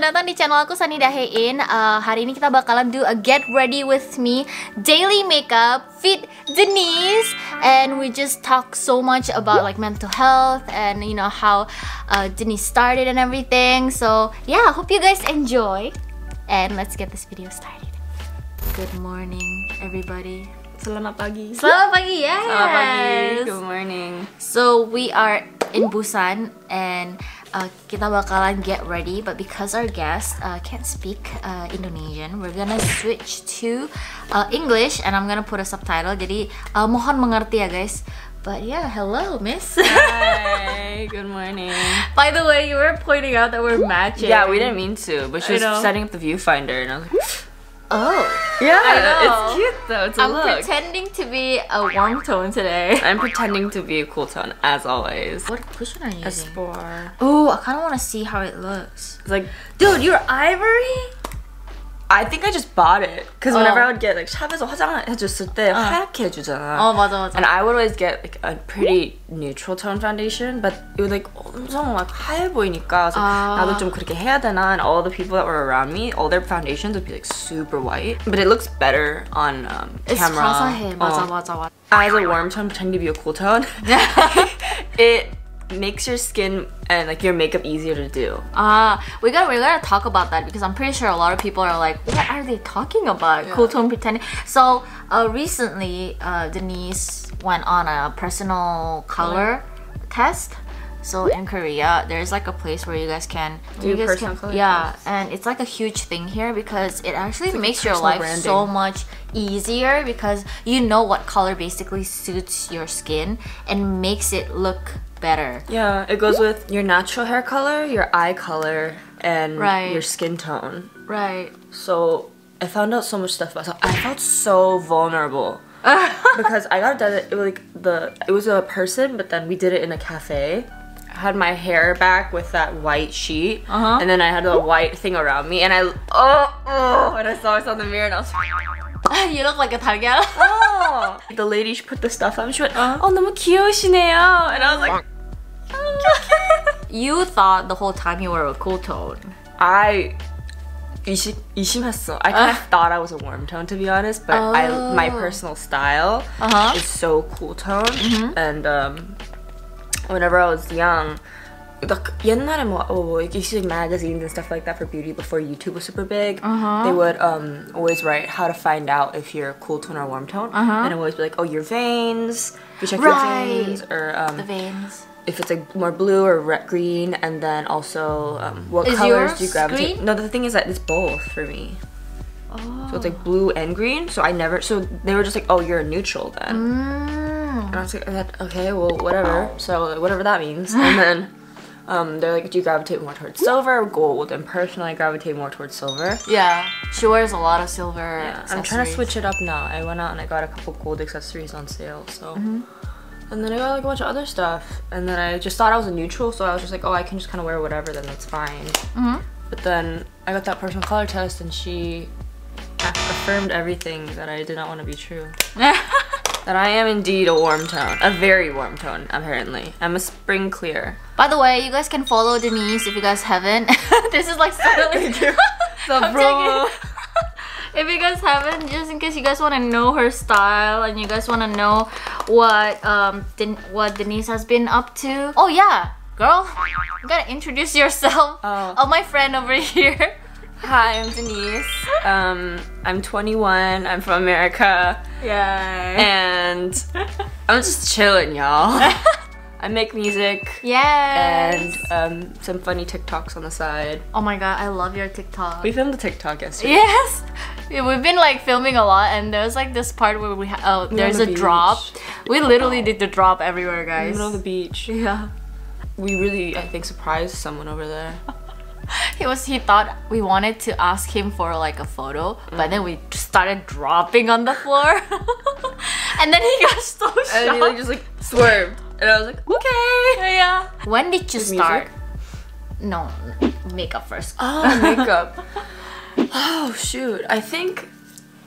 selamat datang di channel aku Sunny Dahein. Hari ini kita bakalan do a get ready with me daily makeup fit Denise, and we just talk so much about like mental health and you know how Denise started and everything. So yeah, I hope you guys enjoy, and let's get this video started. Good morning, everybody. Selamat pagi. Selamat pagi, yes. Selamat pagi. Good morning. So we are in Busan and kita bakalan get ready, but because our guest can't speak Indonesian, we're gonna switch to English and I'm gonna put a subtitle. Jadi mohon mengerti ya guys. But yeah, hello, miss. Hi. Good morning. By the way, you were pointing out that we're matching. Yeah, we didn't mean to, but she was setting up the viewfinder and I was like, oh. Yeah, it's cute though. It's a I'm look. pretending to be a warm tone today. I'm pretending to be a cool tone, as always. What cushion are you using? Espor. Oh, I kind of want to see how it looks. It's like, Dude, you're ivory? I think I just bought it because whenever I would get like 샵에서 화장해줬을 때 하얗게 해주잖아. Oh, 맞아. And I would always get like a pretty neutral tone foundation, but it would like 엄청 like 하얘 보이니까 so 나도 좀 그렇게 해야 되나. And all the people that were around me, all their foundations would be like super white, but it looks better on It's camera. 화사해. 맞아. As a warm tone pretending to be a cool tone, it makes your skin and like your makeup easier to do. We gotta talk about that because I'm pretty sure a lot of people are like, what are they talking about? Yeah. Cool tone pretending. So recently, Denise went on a personal color test. So in Korea, there's like a place where you guys can do personal color tests. And it's like a huge thing here because it actually makes your life branding. so much easier because you know what color basically suits your skin and makes it look better. Yeah, it goes with your natural hair color, your eye color, and your skin tone. Right. So I found out so much stuff about it. I felt so vulnerable because I got it it was a person, but then we did it in a cafe. I had my hair back with that white sheet, and then I had a white thing around me, and when I saw myself in the mirror, and I was like, you look like a 달걀. The lady, she put the stuff on. She went, 너무 귀여우시네요. And I was like, You thought the whole time you were a cool tone. I 의심했어. I kind of thought I was a warm tone, to be honest, but my personal style is so cool tone. And whenever I was young, 옛날에 you see magazines and stuff like that for beauty before YouTube was super big. They would always write how to find out if you're a cool tone or warm tone, and it would always be like, oh, your veins. You check your veins, or the veins. If it's like more blue or green, and then also what colors do you gravitate? Green? No, the thing is that it's both for me. So it's like blue and green. So they were just like, oh, you're a neutral then. And I was like, okay, well, whatever. So whatever that means. And then they're like, do you gravitate more towards silver or gold? And personally, I gravitate more towards silver. Yeah, she wears a lot of silver accessories. I'm trying to switch it up now. I went out and I got a couple gold accessories on sale, so. And then I got like a bunch of other stuff. And then I just thought I was a neutral, so I was just like, oh, I can just kind of wear whatever, then that's fine. But then I got that personal color test and she affirmed everything that I did not want to be true. That I am indeed a warm tone. A very warm tone, apparently. I'm a spring clear. By the way, you guys can follow Denise if you guys haven't. This is like suddenly bro. If you guys haven't, just in case you guys want to know her style and you guys want to know what Denise has been up to. Oh yeah, girl, you gotta introduce yourself. Oh, my friend over here. Hi, I'm Denise. I'm 21. I'm from America. Yeah. And I'm just chilling, y'all. I make music. Yes. And some funny TikToks on the side. Oh my god, I love your TikTok. We filmed a TikTok yesterday. Yes. We've been like filming a lot, and there's like this part where there's a drop. We literally did the drop everywhere, guys. In the middle of the beach. Yeah. We really, I think, surprised someone over there. He thought we wanted to ask him for like a photo, but then we just started dropping on the floor. And then he got so shocked. And he like just like swerved. And I was like, okay. Yeah. When did you start? Music? No, makeup first. Oh, makeup. Oh, shoot. I think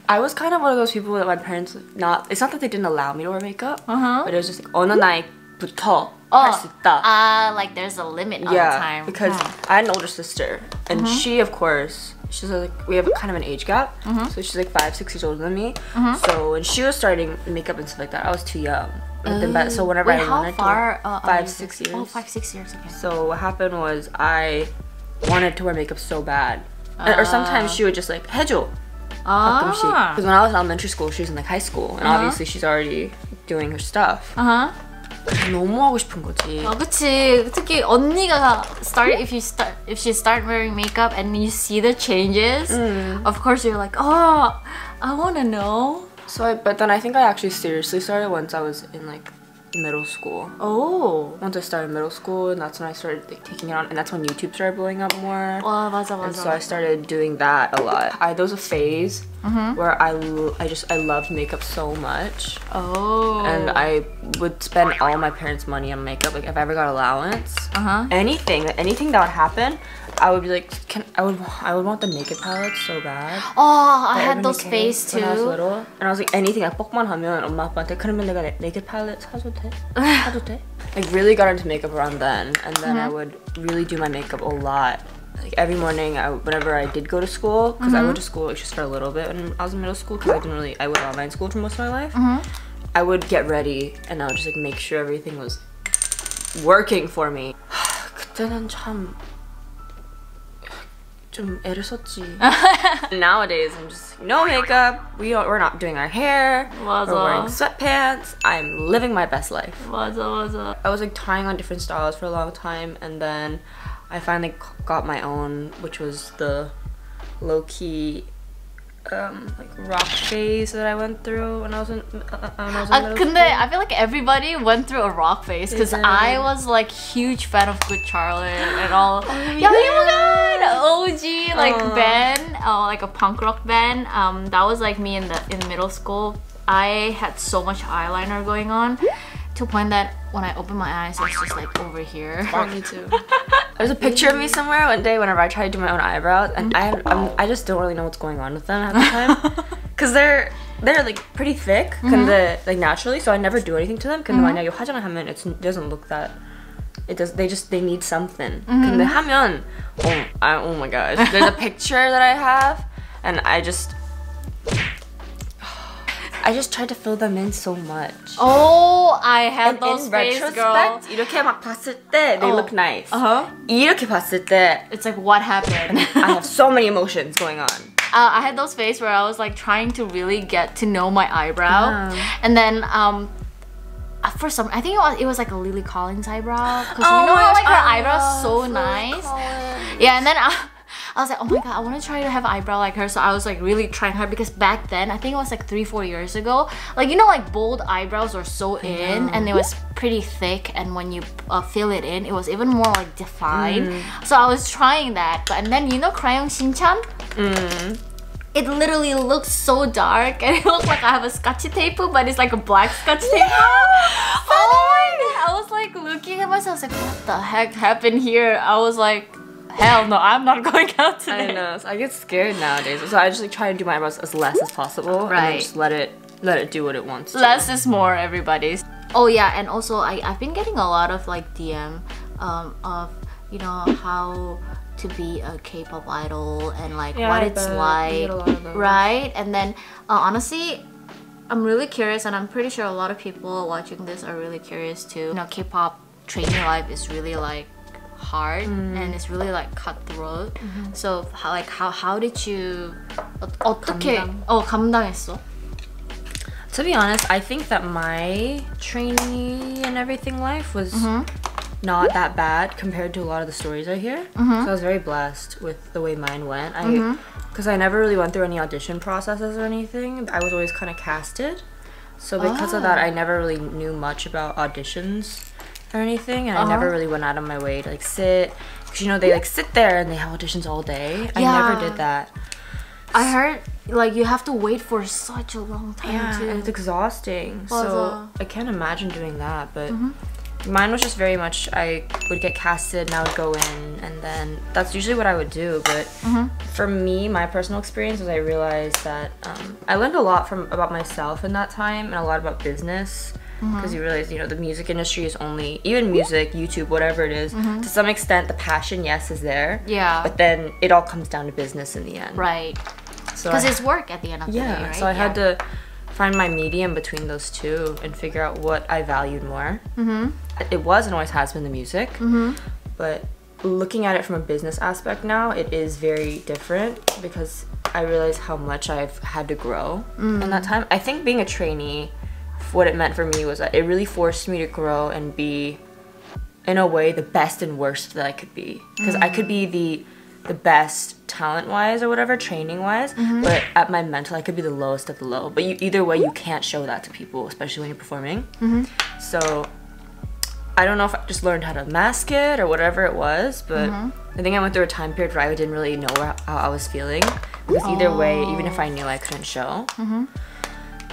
I was kind of one of those people that my parents it's not that they didn't allow me to wear makeup, but it was just like 어느 날부터 할 수 있다. Like there's a limit on the Yeah, time. because I had an older sister, and she, of course, she's like, we have kind of an age gap, so she's like 5-6 years older than me. So when she was starting makeup and stuff like that, I was too young. But then, so whenever Wait, I how wanted far? to, 5-6 years. Oh, 5-6 years. Okay. So what happened was I wanted to wear makeup so bad, or sometimes she would just like 해줘. Because when I was in elementary school, she was in like high school, and obviously she's already doing her stuff. 너무 하고 싶은 거지. 그치. 특히 언니가 if she start wearing makeup and you see the changes, of course you're like, oh, I wanna know. So, but then I think I actually seriously started once I was in like middle school. Oh. Once I started middle school, and that's when I started like taking it on, and that's when YouTube started blowing up more. 맞아. And so I started doing that a lot. There was a phase where I loved makeup so much. Oh. And I would spend all my parents' money on makeup. Like if I ever got allowance, anything that would happen, I would be like, I would want the Naked palette so bad. Oh, I had those phase too. When I was little, and I was like, anything like 뻑만 하면 엄마 아빠한테 그러면 내가 Naked palette 사도 돼? 사도 돼? Like really got into makeup around then, and then I would really do my makeup a lot. Like every morning, whenever I did go to school, because I went to school like just for a little bit when I was in middle school, because I went online school for most of my life. I would get ready, and I would just like make sure everything was working for me. 그때는 좀 애를 썼지. Nowadays, I'm just no makeup. We're not doing our hair. 맞아. We're wearing sweatpants. I'm living my best life. 맞아. I was like trying on different styles for a long time, and then I finally got my own, which was the low-key like rock phase that I went through when I was in middle 근데 school. I feel like everybody went through a rock phase because I was like huge fan of Good Charlotte and all. OG like band, like a punk rock band. That was like me in middle school. I had so much eyeliner going on to a point that when I opened my eyes, it was just like over here. Me too. There's a picture of me somewhere one day whenever I tried to do my own eyebrows, and I just don't really know what's going on with them at the time, because they're like pretty thick, like naturally, so I never do anything to them. 근데 만약에 화장을 하면 it doesn't look that. They need something. 근데 하면 oh my gosh, there's a picture that I have, and I just tried to fill them in so much. Oh, I had And those in phase, girl. retrospect, 이렇게 막 봤을 때 they look nice. 이렇게 봤을 때 It's like what happened. I have so many emotions going on. I had those phase where I was like trying to really get to know my eyebrow, and then for some, I think it was like a Lily Collins eyebrow, because you know how like her eyebrow's so nice. Yeah, and then I was like, oh my god, I want to try to have an eyebrow like her. So I was like really trying hard, because back then, I think it was like 3-4 years ago, like you know, like bold eyebrows were so in, and it was pretty thick, and when you fill it in, it was even more like defined. So I was trying that, and then you know Crayon Shinchan? It literally looks so dark, and it looks like I have a scotch tape, but it's like a black scotch tape. Oh my god! I was like looking at myself, I was like, what the heck happened here? I was like, hell no, I'm not going out today. I know. So I get scared nowadays, so I just like try to do my eyebrows as less as possible, and then just let it do what it wants to. Less is more, everybody's. Oh yeah, and also I've been getting a lot of like DM of, you know, how to be a K-pop idol and like what it's like, right? And then honestly, I'm really curious, and I'm pretty sure a lot of people watching this are really curious too. You know, K-pop training life is really like hard, and it's really like cutthroat. So how did you 어떻게 감당했어? To be honest, I think that my trainee and everything life was not that bad compared to a lot of the stories I hear. So I was very blessed with the way mine went. Because I never really went through any audition processes or anything. I was always kind of casted. So because of that, I never really knew much about auditions or anything, and I never really went out of my way to like sit. Because you know, they like sit there and they have auditions all day. I never did that. I heard like you have to wait for such a long time too. And it's exhausting. 맞아. So I can't imagine doing that, but mine was just very much, I would get casted and I would go in, and then that's usually what I would do. But for me, my personal experience was I realized that I learned a lot about myself in that time, and a lot about business. because you realize, you know, the music industry is only, even music, YouTube, whatever it is, to some extent the passion, yes, is there. Yeah. But then it all comes down to business in the end. Right. So Because it's work at the end of the day, right? So I had to find my medium between those two and figure out what I valued more. It was and always has been the music, but looking at it from a business aspect now, it is very different because I realize how much I've had to grow in that time. I think being a trainee, what it meant for me was that it really forced me to grow and be, in a way, the best and worst that I could be. Because I could be the best talent-wise or whatever, training-wise, but at my mental, I could be the lowest of the low. But either way, you can't show that to people, especially when you're performing. So I don't know if I just learned how to mask it or whatever it was, but I think I went through a time period where I didn't really know how I was feeling. Because either way, even if I knew, I couldn't show.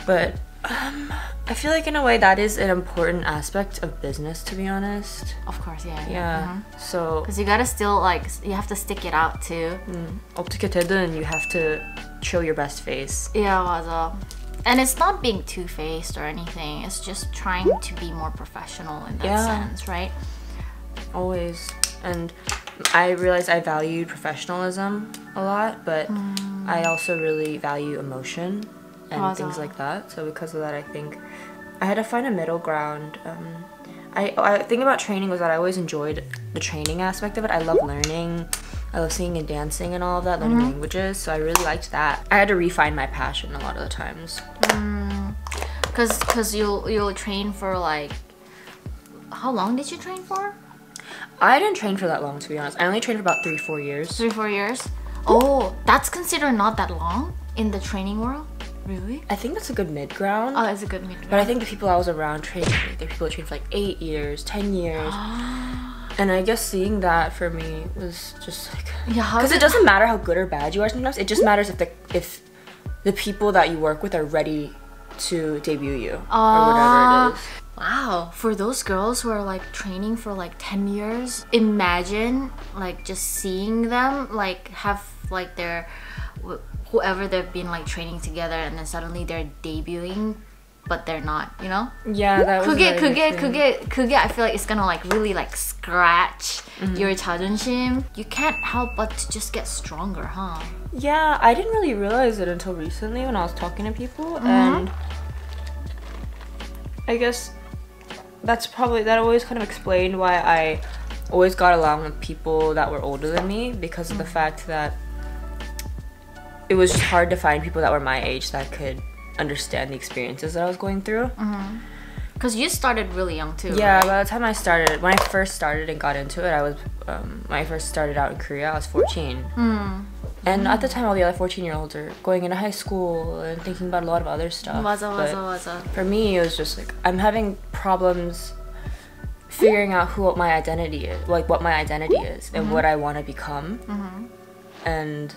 But I feel like in a way that is an important aspect of business, to be honest. Of course, yeah. Yeah. So Because you gotta still, like, you have to stick it out too. 어떻게 되든 you have to show your best face. Yeah, 맞아. And it's not being two-faced or anything. It's just trying to be more professional in that sense, right? Always. And I realized I valued professionalism a lot, but I also really value emotion and things like that. So because of that, I think I had to find a middle ground. I think about training was that I always enjoyed the training aspect of it. I love learning. I love singing and dancing and all of that, learning languages. So I really liked that. I had to refine my passion a lot of the times. Cause you'll train for like, how long did you train for? I didn't train for that long, to be honest. I only trained for about 3-4 years. 3-4 years? Oh, that's considered not that long in the training world? Really? I think that's a good mid-ground. Oh, that's a good mid-ground. But I think the people I was around training, like, there were people that trained for like 8 years, 10 years. And I guess seeing that for me was just like, because it doesn't matter how good or bad you are sometimes. It just matters if the people that you work with are ready to debut you or whatever it is. Wow, for those girls who are like training for like 10 years, imagine like just seeing them like have like their whoever they've been like training together and then suddenly they're debuting but they're not, you know? Yeah, that was 그게 I feel like it's gonna like really like scratch your 자존심. You can't help but to just get stronger, huh? Yeah, I didn't really realize it until recently when I was talking to people, and I guess that always kind of explained why I always got along with people that were older than me, because of the fact that it was just hard to find people that were my age that could understand the experiences that I was going through. Because you started really young too. Yeah, right? by the time when I first started and got into it, I was when I first started out in Korea, I was 14. And at the time, all the other 14-year-olds are going into high school and thinking about a lot of other stuff. 맞아. For me, it was just like I'm having problems figuring out what my identity is, and what I want to become, and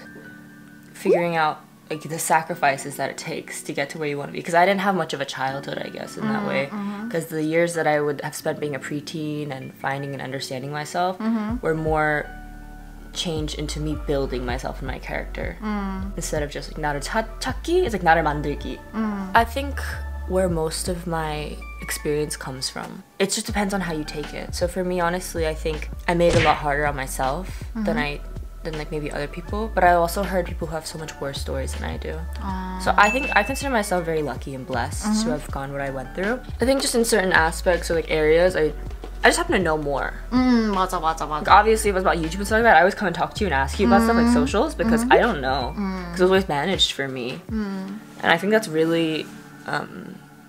figuring out like the sacrifices that it takes to get to where you want to be. Because I didn't have much of a childhood, I guess, in that way. Because the years that I would have spent being a preteen and finding and understanding myself were more changed into me building myself and my character, instead of just like 나를 찾기. It's like 나를 만들기. I think where most of my experience comes from, it just depends on how you take it. So for me, honestly, I think I made it a lot harder on myself than like maybe other people, but I also heard people who have so much worse stories than I do. So I think I consider myself very lucky and blessed to have gone what I went through. I think just in certain aspects or like areas, I just happen to know more. 맞아. Like, obviously, if it was about YouTube and stuff like that, I always come and talk to you and ask you about stuff like socials, because I don't know. Because it was always managed for me. And I think that's really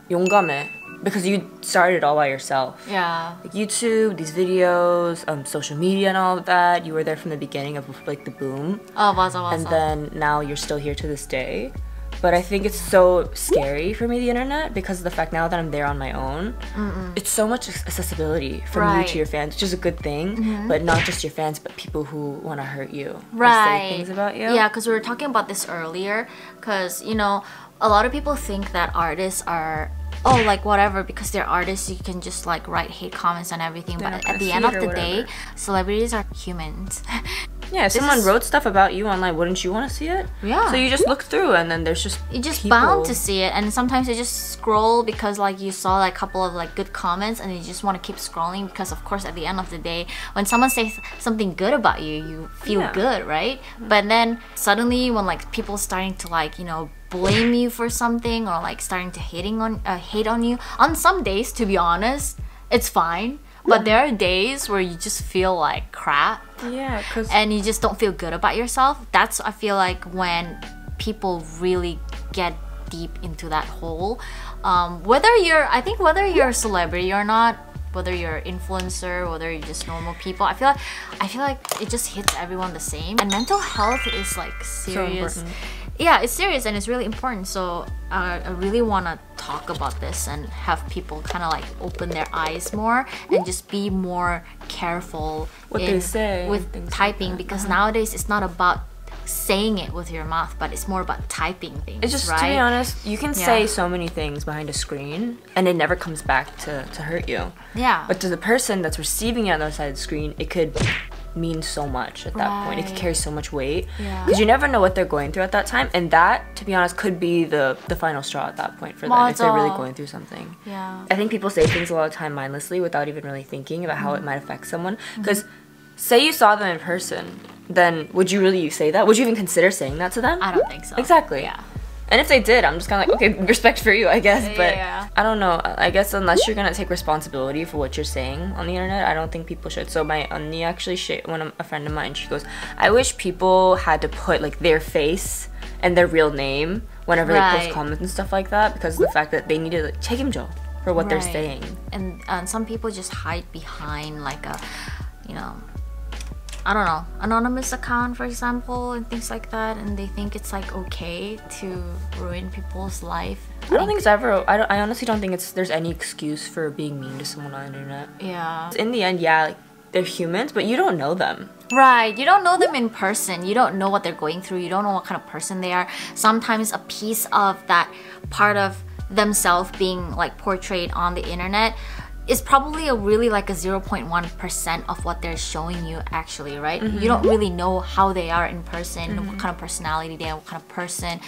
용감해, because you started it all by yourself. Yeah. Like YouTube, these videos, social media and all of that. You were there from the beginning of like the boom. 맞아. And then now you're still here to this day. But I think it's so scary for me, the internet, because of the fact now that I'm there on my own, it's so much accessibility from you to your fans, which is a good thing, but not just your fans, but people who want to hurt you or say things about you. Yeah, because we were talking about this earlier, because, you know, a lot of people think that artists are, oh, like whatever, because they're artists, you can just like write hate comments and everything, but at the end of the day, celebrities are humans. Yeah, if someone wrote stuff about you online, wouldn't you want to see it? Yeah. So you just look through, and then there's just you're just people. bound to see it, and sometimes you just scroll because like you saw like a couple of like good comments, and you just want to keep scrolling because of course at the end of the day, when someone says something good about you, you feel good, right? But then suddenly when like people starting to like, you know, blame you for something or like starting to hate on you, on some days, to be honest, it's fine. But there are days where you just feel like crap. Yeah, and you just don't feel good about yourself. That's, I feel like, when people really get deep into that hole. Whether you're a celebrity or not, whether you're an influencer, whether you're just normal people, I feel like it just hits everyone the same. And mental health is like serious. So important. Yeah, it's serious and it's really important. So I really want to talk about this and have people kind of like open their eyes more and just be more careful what they say with typing, because nowadays it's not about saying it with your mouth, but it's more about typing things. It's just, right? to be honest, you can say so many things behind a screen and it never comes back to hurt you. Yeah. But to the person that's receiving it on the other side of the screen, it could mean so much at that point. It could carry so much weight. Because you never know what they're going through at that time. And that, to be honest, could be the final straw at that point for them if they're really going through something. Yeah. I think people say things a lot of time mindlessly without even really thinking about how it might affect someone. Because say you saw them in person, then would you really say that? Would you even consider saying that to them? I don't think so. Exactly. Yeah. And if they did, I'm just kind of like, okay, respect for you, I guess. But yeah. I don't know. I guess unless you're gonna take responsibility for what you're saying on the internet, I don't think people should. So my auntie actually, a friend of mine, she goes, I wish people had to put like their face and their real name whenever they post comments and stuff like that, because of the fact that they need to like, 책임져 for what they're saying. And some people just hide behind like a, you know, I don't know, anonymous account, for example, and things like that, and they think it's like okay to ruin people's life. I don't think it's ever. I honestly don't think there's any excuse for being mean to someone on the internet. Yeah. In the end, yeah, like, they're humans, but you don't know them. Right, you don't know them in person. You don't know what they're going through. You don't know what kind of person they are. Sometimes a piece of that part of themselves being like portrayed on the internet is probably really like a 0.1% of what they're showing you actually, right? You don't really know how they are in person, what kind of personality they are, what kind of person.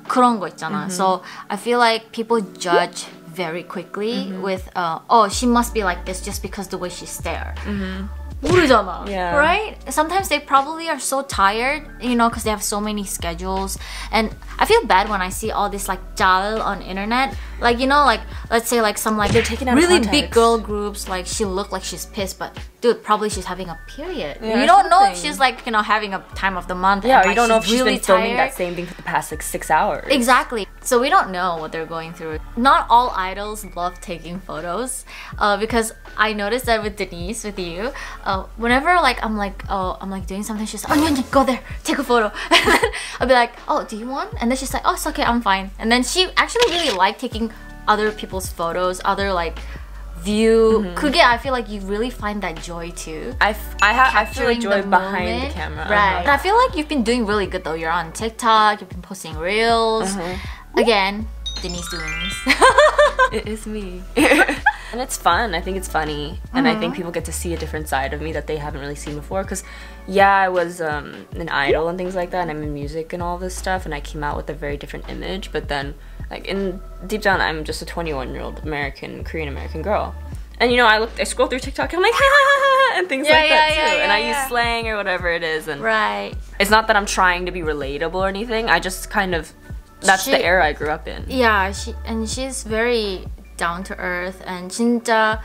그런 거 있잖아. So I feel like people judge very quickly with, oh, she must be like this just because the way she stares. 모르잖아. Yeah. Right? Sometimes they probably are so tired, you know, because they have so many schedules. And I feel bad when I see all this like 짤 on internet. Like, you know, like let's say like some like they're taken out of really context. big girl groups, like she look like she's pissed, but dude, probably she's having a period. Yeah, you don't know if something. she's like, you know, having a time of the month. Yeah, and, or like, you don't know if she's really been filming tired. that same thing for the past like 6 hours. Exactly. So we don't know what they're going through. Not all idols love taking photos, because I noticed that with Denise, with you, whenever like I'm like doing something, she's like, oh no, go there, take a photo. And then I'll be like, oh, do you want? And then she's like, oh, it's okay, I'm fine. And then she actually really liked taking other people's photos, other like view. 그게, I feel like you really find that joy too. I feel like joy behind the camera. Right. And I feel like you've been doing really good though. You're on TikTok, you've been posting reels. Again, Denise doing this. It is me. And it's fun. I think it's funny. And I think people get to see a different side of me that they haven't really seen before. Because, yeah, I was an idol and things like that. And I'm in music and all this stuff. And I came out with a very different image. But then, like, deep down, I'm just a 21-year-old Korean-American girl. And, you know, I scroll through TikTok and I'm like, ha ha ha ha, and things like that too. And I use slang or whatever it is. And it's not that I'm trying to be relatable or anything. I just kind of... That's the era I grew up in. Yeah, she's very down to earth and 진짜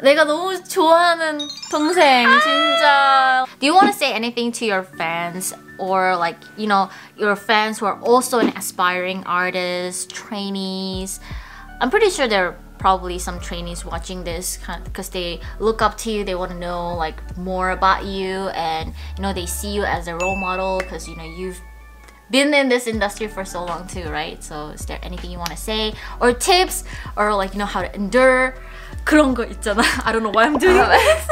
내가 너무 좋아하는 동생 진짜. Do you want to say anything to your fans or like, you know, your fans who are also an aspiring artist, trainees? I'm pretty sure there are probably some trainees watching this because they look up to you, they want to know like more about you, and you know they see you as a role model because you know you've been in this industry for so long too, right? So is there anything you want to say or tips or like, you know, how to endure 그런 거 있잖아. I don't know why I'm doing this.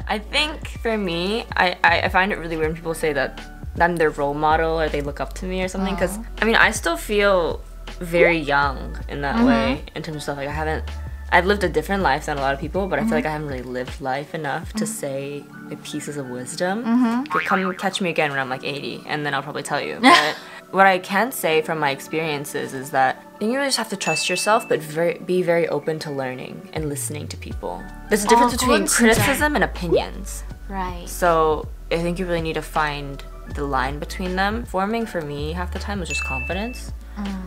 I think for me, I find it really weird when people say that I'm their role model or they look up to me or something, because I mean I still feel very young in that way in terms of stuff. Like I haven't I've lived a different life than a lot of people, but I feel like I haven't really lived life enough to say like, pieces of wisdom. Come catch me again when I'm like 80, and then I'll probably tell you. But what I can say from my experiences is that I think you really just have to trust yourself, but be very open to learning and listening to people. There's a difference between criticism and opinions. Right. So I think you really need to find the line between them. Forming for me half the time was just confidence.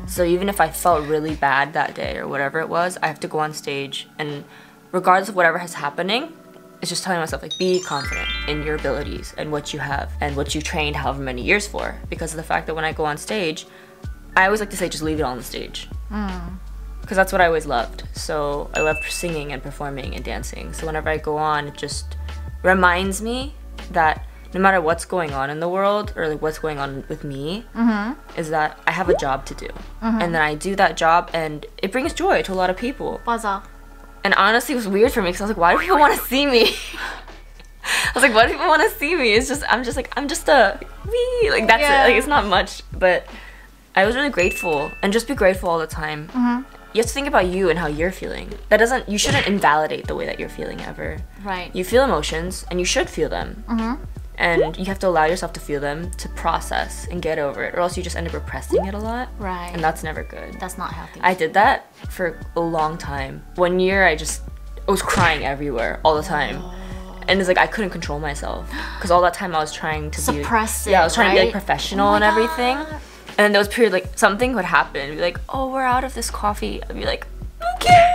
So even if I felt really bad that day or whatever it was, I have to go on stage and regardless of whatever is happening, it's just telling myself like be confident in your abilities and what you have and what you trained however many years for, because of the fact that when I go on stage, I always like to say just leave it on the stage. Because that's what I always loved. So I loved singing and performing and dancing. So whenever I go on, it just reminds me that no matter what's going on in the world or like what's going on with me, is that I have a job to do. And then I do that job and it brings joy to a lot of people. 맞아. And honestly, it was weird for me because I was like, why do people want to see me? I was like, why do people want to see me? It's just, I'm just a wee. Like, that's it. Like, it's not much. But I was really grateful. And just be grateful all the time. You have to think about you and how you're feeling. You shouldn't invalidate the way that you're feeling ever. Right. You feel emotions and you should feel them. And you have to allow yourself to feel them, to process and get over it, or else you just end up repressing it a lot. Right. And that's never good. That's not healthy. I did that for a long time. 1 year, I was crying everywhere all the time. And it's like I couldn't control myself because all that time I was trying to suppress it. Yeah, I was trying to be like right? professional and everything. And then there was a period like something would happen. It'd be like, oh, we're out of this coffee. I'd be like, okay.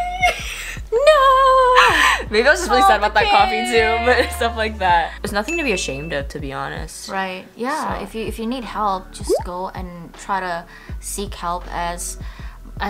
No! Maybe I was just really sad about that coffee too, but stuff like that. There's nothing to be ashamed of, to be honest. Right. Yeah. So. If you need help, just go and try to seek help as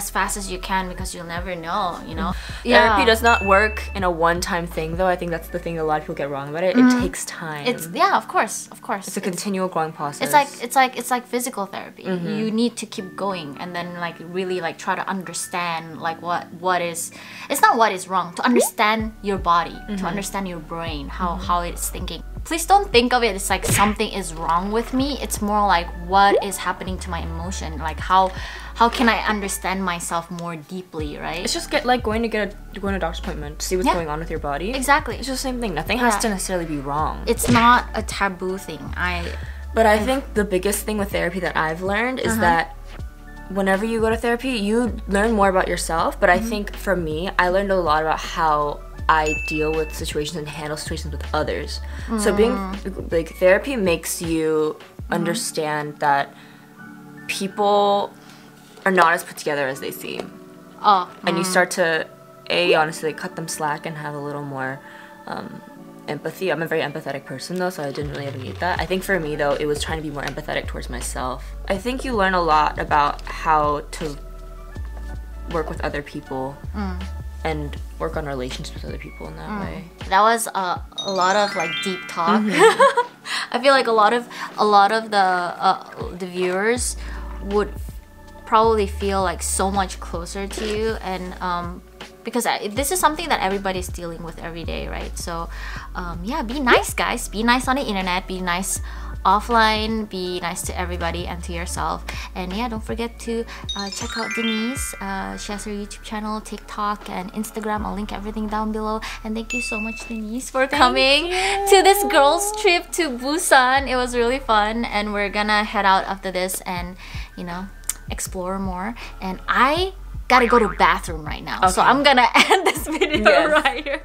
fast as you can, because you'll never know, you know? Therapy does not work in a one-time thing though. I think that's the thing that a lot of people get wrong about it. It takes time. Of course. It's a continual growing process. It's like physical therapy. You need to keep going and then like really like try to understand like what is, it's not what is wrong, to understand your body, to understand your brain, how it's thinking. Please don't think of it as like something is wrong with me. It's more like what is happening to my emotion, like how can I understand myself more deeply, right? It's just going to a doctor's appointment to see what's going on with your body. Exactly. It's just the same thing. Nothing has to necessarily be wrong. It's not a taboo thing. But I think the biggest thing with therapy that I've learned is that whenever you go to therapy, you learn more about yourself. But I think for me, I learned a lot about how I deal with situations and handle situations with others. So being like therapy makes you understand that people are not as put together as they seem. And you start to honestly cut them slack and have a little more empathy. I'm a very empathetic person though, so I didn't really ever need that. I think for me though, it was trying to be more empathetic towards myself. I think you learn a lot about how to work with other people and work on relationships with other people in that way. That was a lot of like deep talk. I feel like a lot of the viewers would probably feel like so much closer to you, and because this is something that everybody's dealing with every day, right? So yeah, be nice, guys. Be nice on the internet. Be nice offline. Be nice to everybody and to yourself. And yeah, don't forget to check out Denise. She has her YouTube channel, TikTok, and Instagram. I'll link everything down below. And thank you so much, Denise, for coming to this girls trip to Busan. It was really fun, and we're gonna head out after this and, you know, explore more. And I gotta go to the bathroom right now, so I'm gonna end this video right here.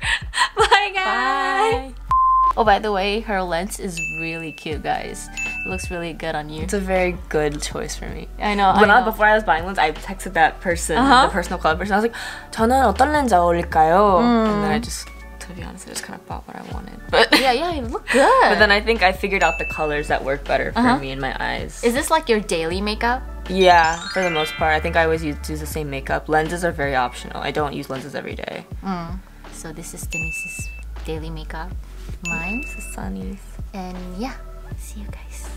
Bye, guys. Bye. Oh, by the way, her lens is really cute, guys. It looks really good on you. It's a very good choice for me. I know. Before I was buying lens, I texted that person, the personal color person. I was like, 저는 어떤 렌즈 어울릴까요? And then to be honest, I just kind of bought what I wanted. But yeah, you look good. But then I think I figured out the colors that work better for me and my eyes. Is this like your daily makeup? Yeah, for the most part. I think I always use the same makeup. Lenses are very optional. I don't use lenses every day. So this is Denise's daily makeup. Mine. This is Sunny's. And yeah, see you guys.